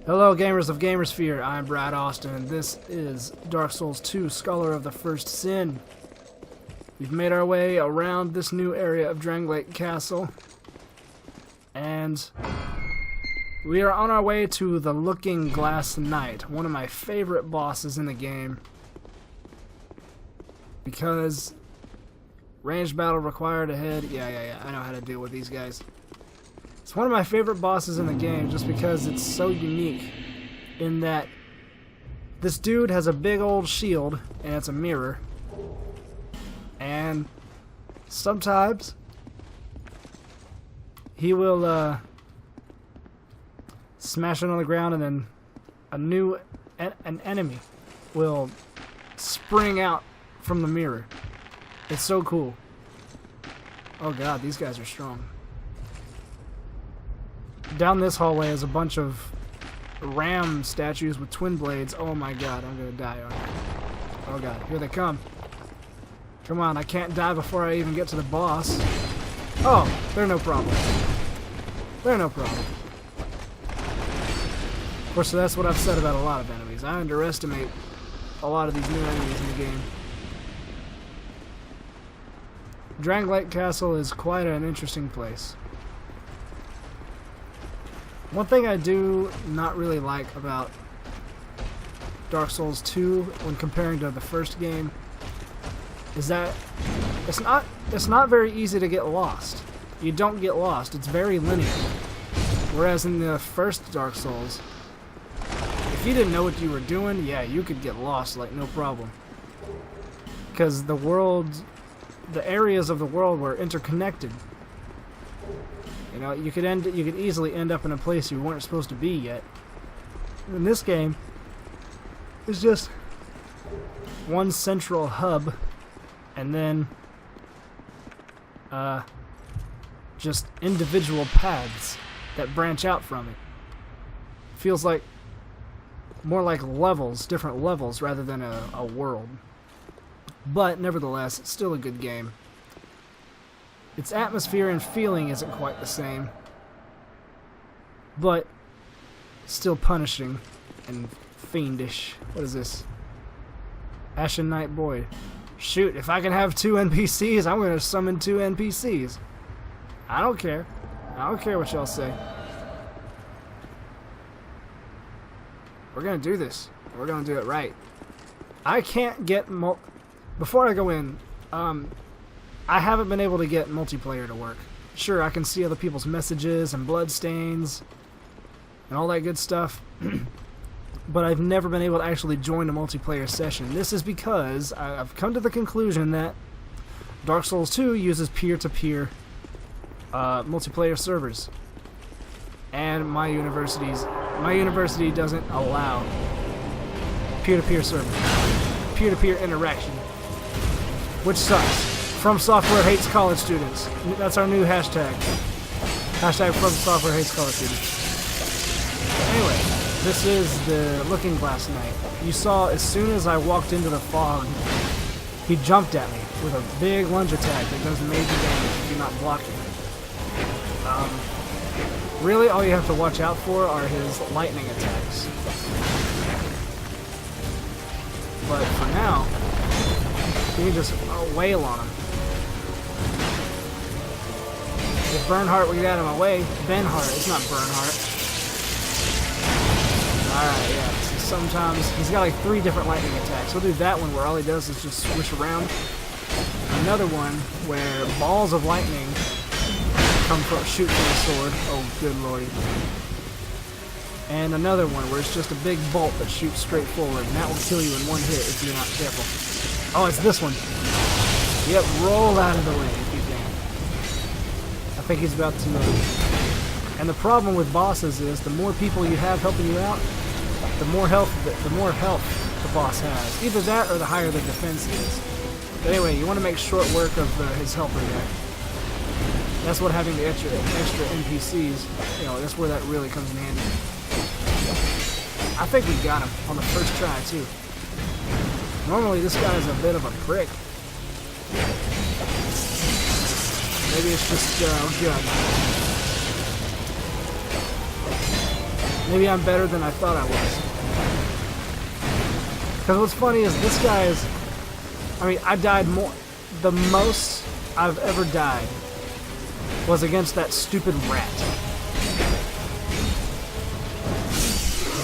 Hello gamers of Gamersphere, I'm Brad Austin and this is Dark Souls 2 Scholar of the First Sin. We've made our way around this new area of Drangleic Castle and we are on our way to the Looking Glass Knight, one of my favorite bosses in the game because ranged battle required ahead. Yeah, I know how to deal with these guys. It's one of my favorite bosses in the game just because it's so unique in that this dude has a big old shield and it's a mirror, and sometimes he will smash it on the ground and then an enemy will spring out from the mirror. It's so cool. Oh god, these guys are strong. Down this hallway is a bunch of ram statues with twin blades. Oh my god, I'm gonna die, aren't I? Oh god, here they come. Come on, I can't die before I even get to the boss. Oh, they're no problem. They're no problem. Of course, that's what I've said about a lot of enemies. I underestimate a lot of these new enemies in the game. Drangleic Castle is quite an interesting place. One thing I do not really like about Dark Souls 2 when comparing to the first game is that it's not very easy to get lost. You don't get lost. It's very linear. Whereas in the first Dark Souls, if you didn't know what you were doing, yeah, you could get lost like no problem. Because the areas of the world were interconnected. You know, you could easily end up in a place you weren't supposed to be yet. In this game, it's just one central hub, and then just individual paths that branch out from it. Feels like more like levels, different levels, rather than a world. But nevertheless, it's still a good game. Its atmosphere and feeling isn't quite the same, but still punishing and fiendish. What is this? Ashen Knight Boyd. Shoot, if I can have 2 NPCs, I'm going to summon 2 NPCs. I don't care. I don't care what y'all say. We're going to do this. We're going to do it right. I can't get... Before I go in, I haven't been able to get multiplayer to work. Sure, I can see other people's messages and bloodstains and all that good stuff, but I've never been able to actually join a multiplayer session. This is because I've come to the conclusion that Dark Souls 2 uses peer-to-peer multiplayer servers, and my university doesn't allow peer-to-peer servers, peer-to-peer interaction, which sucks. From Software hates college students. That's our new hashtag. Hashtag From Software hates college students. Anyway, this is the Looking Glass Knight. You saw as soon as I walked into the fog, he jumped at me with a big lunge attack that does major damage if you're not blocking it. Really, all you have to watch out for are his lightning attacks. But for now, you can just wail on him. If Bernhardt would get out of my way, Benhart, it's not Bernhardt. Alright, yeah, so sometimes he's got like 3 different lightning attacks. He'll do that one where all he does is just swish around. Another one where balls of lightning shoot from the sword. Oh, good lordy. And another one where it's just a big bolt that shoots straight forward, and that will kill you in one hit if you're not careful. Oh, it's this one. Yep, roll out of the way if you can. I think he's about to move. And the problem with bosses is the more people you have helping you out, the more health the boss has. Either that or the higher the defense is. But anyway, you want to make short work of his helper there. That's what having the extra NPCs, you know, that's where that really comes in handy. I think we got him on the first try too. Normally this guy's a bit of a prick. Maybe it's just good. Maybe I'm better than I thought I was. Because what's funny is this guy is... I mean, I died more... The most I've ever died was against that stupid rat.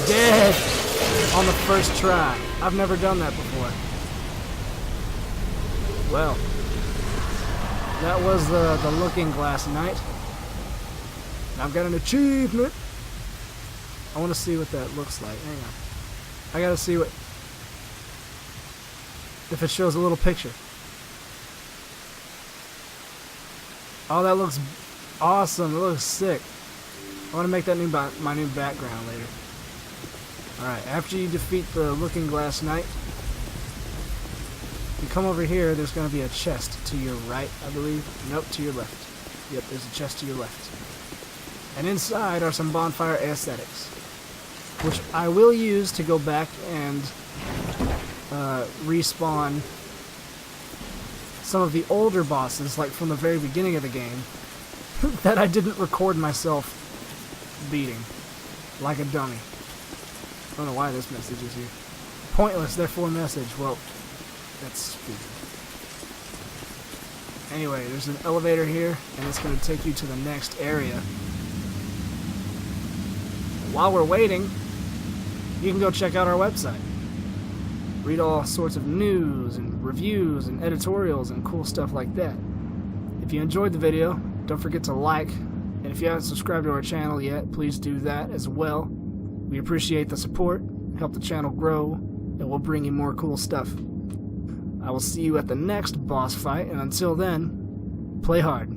Dead on the first try. I've never done that before. Well, that was the Looking Glass night. I've got an achievement. I want to see what that looks like. Hang on. I gotta see what... if it shows a little picture. Oh, that looks awesome. It looks sick. I want to make that my new background later. Alright, after you defeat the Looking Glass Knight, you come over here, there's going to be a chest to your right, I believe. Nope, to your left. Yep, there's a chest to your left. And inside are some bonfire aesthetics, which I will use to go back and respawn some of the older bosses, like from the very beginning of the game, that I didn't record myself beating, like a dummy. I don't know why this message is here. Pointless, therefore message. Well, that's stupid. Anyway, there's an elevator here, and it's going to take you to the next area. While we're waiting, you can go check out our website. Read all sorts of news and reviews and editorials and cool stuff like that. If you enjoyed the video, don't forget to like, and if you haven't subscribed to our channel yet, please do that as well. We appreciate the support, help the channel grow, and we'll bring you more cool stuff. I will see you at the next boss fight, and until then, play hard.